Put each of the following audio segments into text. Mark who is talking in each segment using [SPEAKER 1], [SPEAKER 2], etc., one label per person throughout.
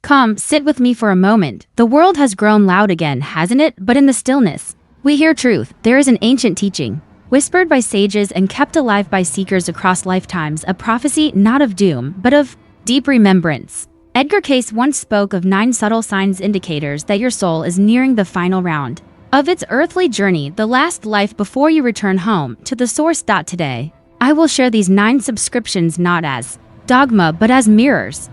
[SPEAKER 1] Come, sit with me for a moment. The world has grown loud again, hasn't it? But in the stillness, we hear truth. There is an ancient teaching, whispered by sages and kept alive by seekers across lifetimes, a prophecy not of doom, but of deep remembrance. Edgar Cayce once spoke of 9 subtle signs indicators that your soul is nearing the final round of its earthly journey, the last life before you return home to the source. Today, I will share these 9 subscriptions not as dogma but as mirrors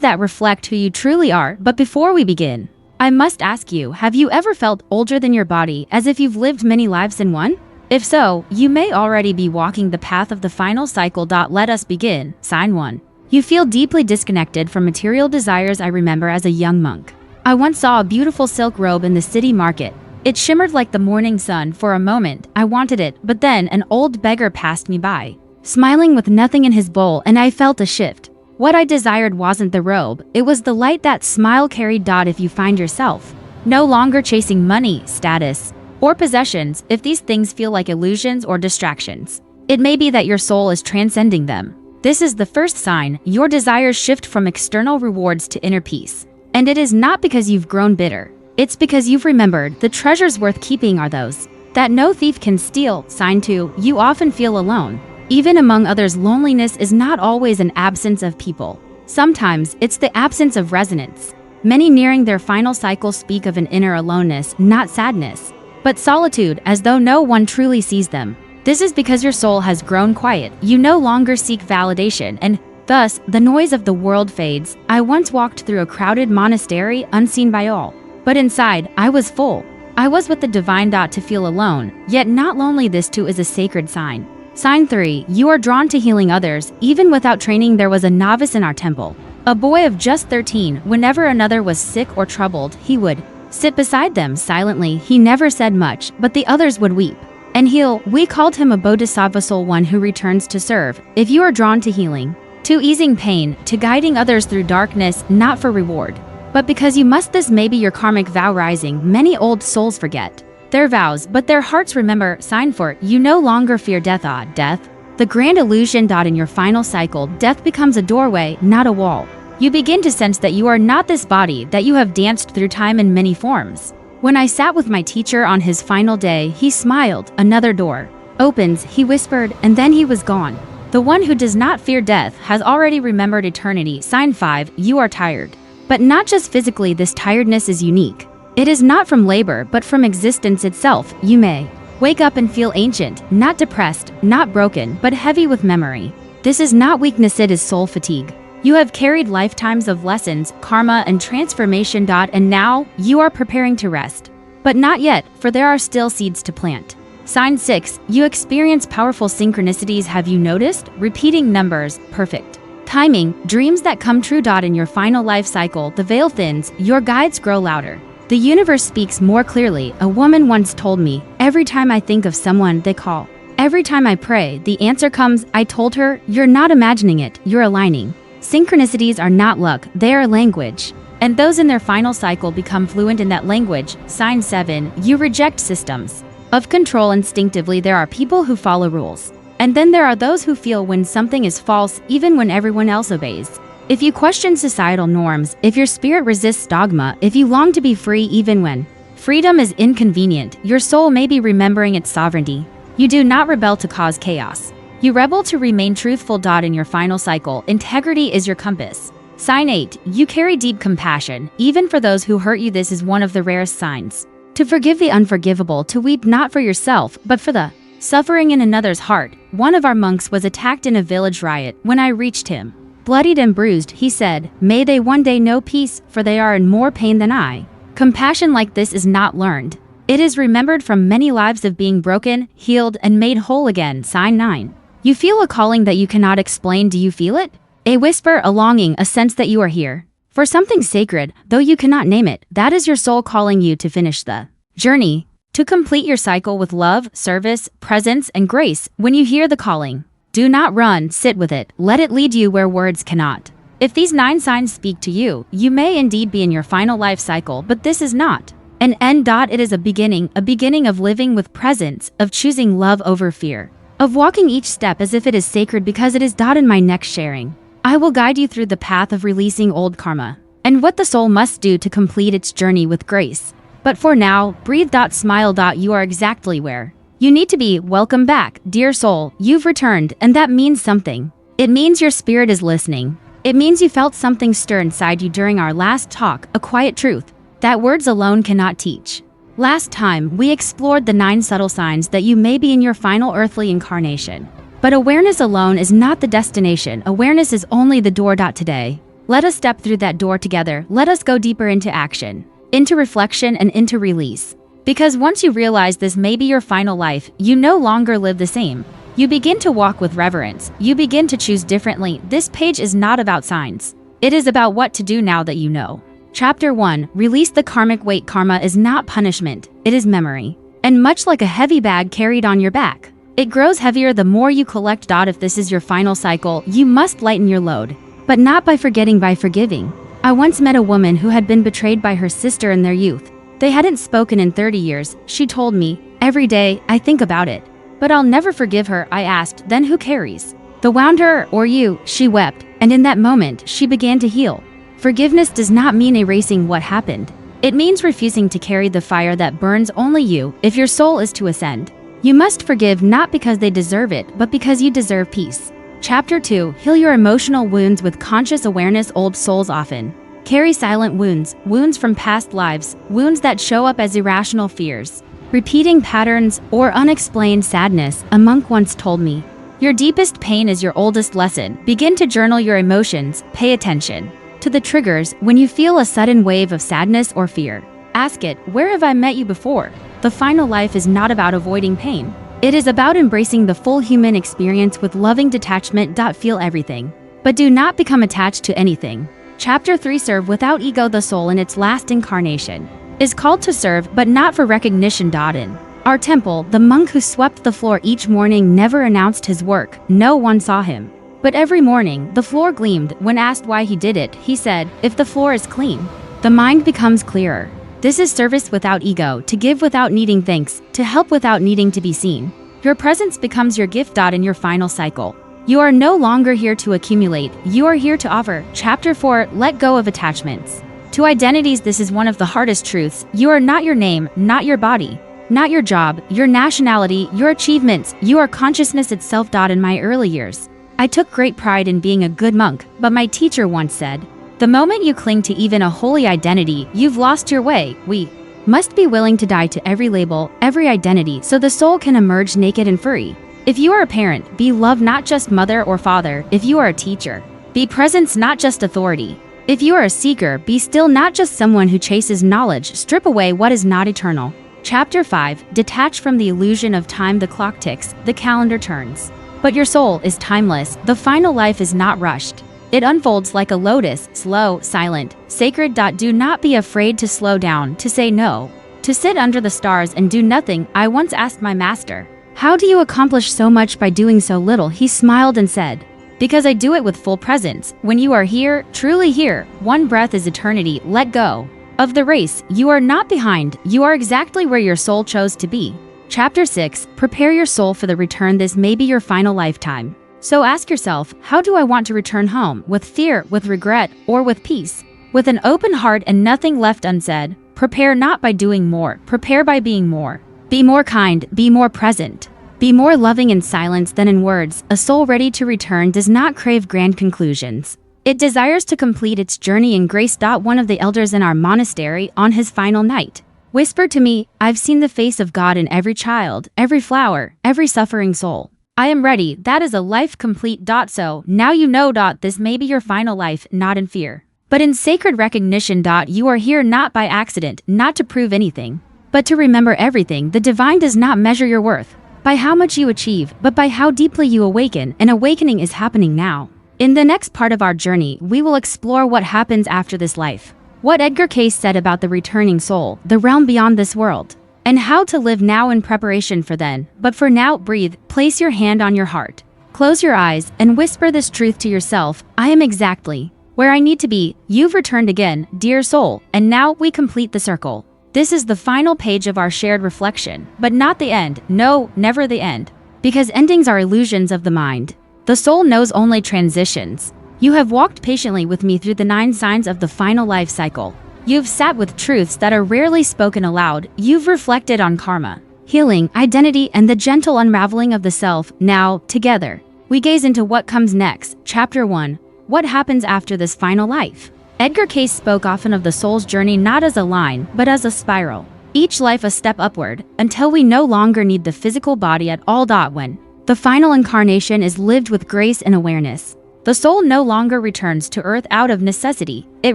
[SPEAKER 1] that reflect who you truly are. But before we begin, I must ask you, have you ever felt older than your body, as if you've lived many lives in one? If so, you may already be walking the path of the final cycle. Let us begin. Sign 1. You feel deeply disconnected from material desires. I remember as a young monk, I once saw a beautiful silk robe in the city market. It shimmered like the morning sun. For a moment, I wanted it, but then an old beggar passed me by, smiling with nothing in his bowl, and I felt a shift. What I desired wasn't the robe, it was the light that smile carried. If you find yourself no longer chasing money, status, or possessions, if these things feel like illusions or distractions, it may be that your soul is transcending them. This is the first sign. Your desires shift from external rewards to inner peace. And it is not because you've grown bitter. It's because you've remembered the treasures worth keeping are those that no thief can steal. Sign 2. You often feel alone. Even among others, loneliness is not always an absence of people. Sometimes it's the absence of resonance. Many nearing their final cycle speak of an inner aloneness, not sadness, but solitude, as though no one truly sees them. This is because your soul has grown quiet. You no longer seek validation, and thus, the noise of the world fades. I once walked through a crowded monastery, unseen by all. But inside, I was full. I was with the divine. To feel alone, yet not lonely, this too is a sacred sign. Sign 3. You are drawn to healing others. Even without training, there was a novice in our temple, a boy of just 13. Whenever another was sick or troubled, he would sit beside them silently. He never said much, but the others would weep and heal. We called him a bodhisattva soul, one who returns to serve. If you are drawn to healing, to easing pain, to guiding others through darkness, not for reward, but because you must, this may be your karmic vow rising. Many old souls forget their vows, but their hearts remember. Sign 4. You no longer fear death. Death, the grand illusion. In your final cycle, death becomes a doorway, not a wall. You begin to sense that you are not this body, that you have danced through time in many forms. When I sat with my teacher on his final day, he smiled. Another door opens, he whispered, and then he was gone. The one who does not fear death has already remembered eternity. Sign 5. You are tired. But not just physically, this tiredness is unique. It is not from labor, but from existence itself. You may wake up and feel ancient, not depressed, not broken, but heavy with memory. This is not weakness, it is soul fatigue. You have carried lifetimes of lessons, karma, and transformation. And now, you are preparing to rest. But not yet, for there are still seeds to plant. Sign 6. You experience powerful synchronicities. Have you noticed? Repeating numbers, perfect timing, dreams that come true. In your final life cycle, the veil thins, your guides grow louder. The universe speaks more clearly. A woman once told me, every time I think of someone, they call. Every time I pray, the answer comes. I told her, you're not imagining it, you're aligning. Synchronicities are not luck, they are language. And those in their final cycle become fluent in that language. Sign 7. You reject systems of control instinctively. There are people who follow rules, and then there are those who feel when something is false, even when everyone else obeys. If you question societal norms, if your spirit resists dogma, if you long to be free even when freedom is inconvenient, your soul may be remembering its sovereignty. You do not rebel to cause chaos. You rebel to remain truthful. In your final cycle, integrity is your compass. Sign 8. You carry deep compassion, even for those who hurt you. This is one of the rarest signs. To forgive the unforgivable, to weep not for yourself, but for the suffering in another's heart. One of our monks was attacked in a village riot. When I reached him, bloodied and bruised, he said, may they one day know peace, for they are in more pain than I. Compassion like this is not learned. It is remembered from many lives of being broken, healed, and made whole again. Sign 9. You feel a calling that you cannot explain. Do you feel it? A whisper, a longing, a sense that you are here for something sacred, though you cannot name it. That is your soul calling you to finish the journey, to complete your cycle with love, service, presence, and grace. When you hear the calling, do not run, sit with it, let it lead you where words cannot. If these 9 signs speak to you, you may indeed be in your final life cycle, but this is not an end. It is a beginning of living with presence, of choosing love over fear, of walking each step as if it is sacred because it is. In my next sharing, I will guide you through the path of releasing old karma, and what the soul must do to complete its journey with grace. But for now, breathe. Smile. You are exactly where you need to be. Welcome back, dear soul. You've returned, and that means something. It means your spirit is listening. It means you felt something stir inside you during our last talk, a quiet truth that words alone cannot teach. Last time, we explored the 9 subtle signs that you may be in your final earthly incarnation. But awareness alone is not the destination. Awareness is only the door. Today, let us step through that door together. Let us go deeper into action, into reflection, and into release. Because once you realize this may be your final life, you no longer live the same. You begin to walk with reverence. You begin to choose differently. This page is not about signs. It is about what to do now that you know. Chapter 1. Release the karmic weight. Karma is not punishment. It is memory. And much like a heavy bag carried on your back, it grows heavier the more you collect. If this is your final cycle, you must lighten your load. But not by forgetting, by forgiving. I once met a woman who had been betrayed by her sister in their youth. They hadn't spoken in 30 years. She told me, "Every day, I think about it. But I'll never forgive her." I asked, "Then who carries the wound, her or you?" She wept, and in that moment, she began to heal. Forgiveness does not mean erasing what happened. It means refusing to carry the fire that burns only you. If your soul is to ascend, you must forgive, not because they deserve it, but because you deserve peace. Chapter 2. Heal your emotional wounds with conscious awareness. Old souls often carry silent wounds, wounds from past lives, wounds that show up as irrational fears, repeating patterns, or unexplained sadness. A monk once told me, "Your deepest pain is your oldest lesson." Begin to journal your emotions. Pay attention to the triggers. When you feel a sudden wave of sadness or fear, ask it, "Where have I met you before?" The final life is not about avoiding pain. It is about embracing the full human experience with loving detachment. Feel everything, but do not become attached to anything. Chapter 3. Serve without ego. The soul in its last incarnation is called to serve, but not for recognition. In our temple, the monk who swept the floor each morning never announced his work. No one saw him. But every morning, the floor gleamed. When asked why he did it, he said, "If the floor is clean, the mind becomes clearer." This is service without ego, to give without needing thanks, to help without needing to be seen. Your presence becomes your gift. In your final cycle, you are no longer here to accumulate, you are here to offer. Chapter 4. Let go of attachments to identities. This is one of the hardest truths. You are not your name, not your body, not your job, your nationality, your achievements. You are consciousness itself. In my early years, I took great pride in being a good monk, but my teacher once said, "The moment you cling to even a holy identity, you've lost your way." We must be willing to die to every label, every identity, so the soul can emerge naked and free. If you are a parent, be love, not just mother or father. If you are a teacher, be presence, not just authority. If you are a seeker, be still, not just someone who chases knowledge. Strip away what is not eternal. Chapter 5. Detach from the illusion of time. The clock ticks, the calendar turns, but your soul is timeless. The final life is not rushed. It unfolds like a lotus, slow, silent, sacred. Do not be afraid to slow down, to say no, to sit under the stars and do nothing. I once asked my master, "How do you accomplish so much by doing so little?" He smiled and said, "Because I do it with full presence. When you are here, truly here, one breath is eternity. Let go of the race. You are not behind. You are exactly where your soul chose to be." Chapter 6. Prepare your soul for the return. This may be your final lifetime. So ask yourself, how do I want to return home? With fear, with regret, or with peace? With an open heart and nothing left unsaid. Prepare not by doing more. Prepare by being more. Be more kind. Be more present. Be more loving in silence than in words. A soul ready to return does not crave grand conclusions. It desires to complete its journey in grace. One of the elders in our monastery, on his final night, whispered to me, "I've seen the face of God in every child, every flower, every suffering soul. I am ready." That is a life complete. So, now you know. This may be your final life, not in fear, but in sacred recognition. You are here not by accident, not to prove anything, but to remember everything. The divine does not measure your worth by how much you achieve, but by how deeply you awaken. An awakening is happening now. In the next part of our journey, we will explore what happens after this life, what Edgar Cayce said about the returning soul, the realm beyond this world, and how to live now in preparation for then. But for now, breathe, place your hand on your heart, close your eyes, and whisper this truth to yourself: I am exactly where I need to be. You've returned again, dear soul, and now we complete the circle. This is the final page of our shared reflection, but not the end. No, never the end. Because endings are illusions of the mind. The soul knows only transitions. You have walked patiently with me through the 9 signs of the final life cycle. You've sat with truths that are rarely spoken aloud. You've reflected on karma, healing, identity, and the gentle unraveling of the self. Now, together, we gaze into what comes next. Chapter 1. What happens after this final life? Edgar Cayce spoke often of the soul's journey not as a line, but as a spiral. Each life a step upward, until we no longer need the physical body at all. When the final incarnation is lived with grace and awareness, the soul no longer returns to earth out of necessity, it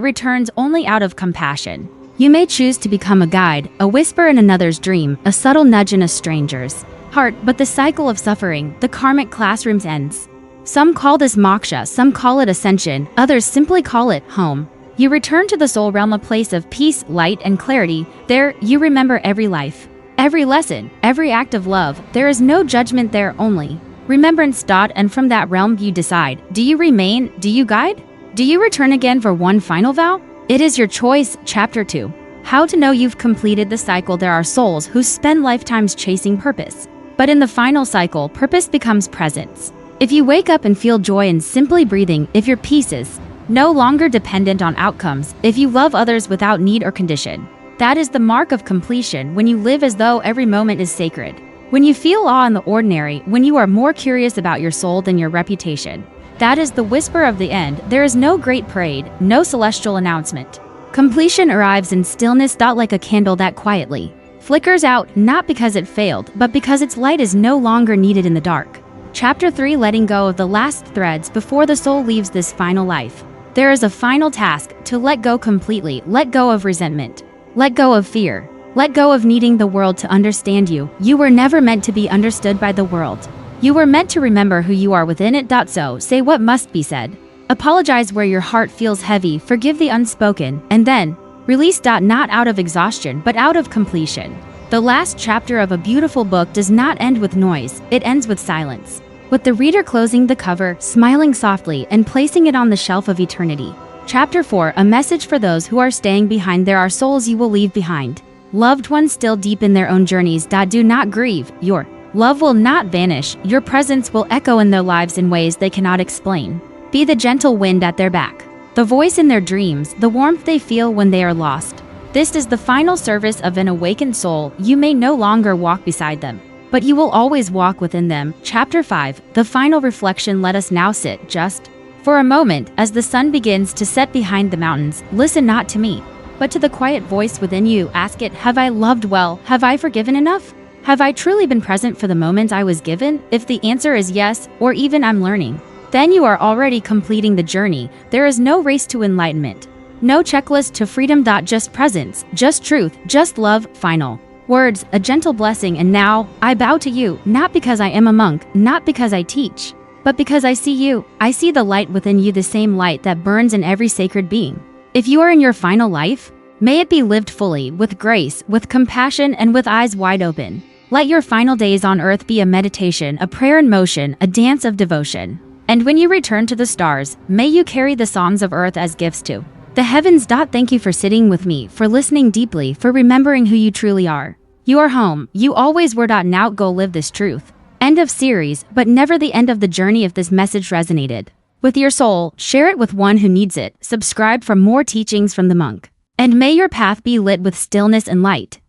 [SPEAKER 1] returns only out of compassion. You may choose to become a guide, a whisper in another's dream, a subtle nudge in a stranger's heart, but the cycle of suffering, the karmic classrooms ends. Some call this moksha, some call it ascension, others simply call it home. You return to the soul realm, a place of peace, light, and clarity. There, you remember every life, every lesson, every act of love. There is no judgment there, only remembrance. And from that realm you decide, do you remain, do you guide? Do you return again for one final vow? It is your choice. Chapter 2. How to know you've completed the cycle. There are souls who spend lifetimes chasing purpose, but in the final cycle, purpose becomes presence. If you wake up and feel joy in simply breathing, if your peace is no longer dependent on outcomes, if you love others without need or condition, that is the mark of completion. When you live as though every moment is sacred, when you feel awe in the ordinary, when you are more curious about your soul than your reputation, that is the whisper of the end. There is no great parade, no celestial announcement. Completion arrives in stillness. Like a candle that quietly flickers out, not because it failed, but because its light is no longer needed in the dark. Chapter 3. Letting go of the last threads before the soul leaves this final life. There is a final task: to let go completely. Let go of resentment. Let go of fear. Let go of needing the world to understand you. You were never meant to be understood by the world. You were meant to remember who you are within it. So, say what must be said. Apologize where your heart feels heavy. Forgive the unspoken. And then, release. Not out of exhaustion, but out of completion. The last chapter of a beautiful book does not end with noise, it ends with silence. With the reader closing the cover, smiling softly, and placing it on the shelf of eternity. Chapter 4. A message for those who are staying behind. There are souls you will leave behind, loved ones still deep in their own journeys. Do not grieve. Your love will not vanish. Your presence will echo in their lives in ways they cannot explain. Be the gentle wind at their back, the voice in their dreams, the warmth they feel when they are lost. This is the final service of an awakened soul. You may no longer walk beside them, but you will always walk within them. Chapter 5. The final reflection. Let us now sit just for a moment as the sun begins to set behind the mountains. Listen not to me, but to the quiet voice within you. Ask it, have I loved well? Have I forgiven enough? Have I truly been present for the moment I was given? If the answer is yes, or even I'm learning, then you are already completing the journey. There is no race to enlightenment, no checklist to freedom. Just presence, just truth, just love. Final words, a gentle blessing. And now, I bow to you, not because I am a monk, not because I teach, but because I see you. I see the light within you, the same light that burns in every sacred being. If you are in your final life, may it be lived fully, with grace, with compassion, and with eyes wide open. Let your final days on earth be a meditation, a prayer in motion, a dance of devotion. And when you return to the stars, may you carry the songs of earth as gifts to the heavens. Thank you for sitting with me, for listening deeply, for remembering who you truly are. You are home. You always were. Now go live this truth. End of series, but never the end of the journey. If this message resonated with your soul, share it with one who needs it. Subscribe for more teachings from the monk. And may your path be lit with stillness and light.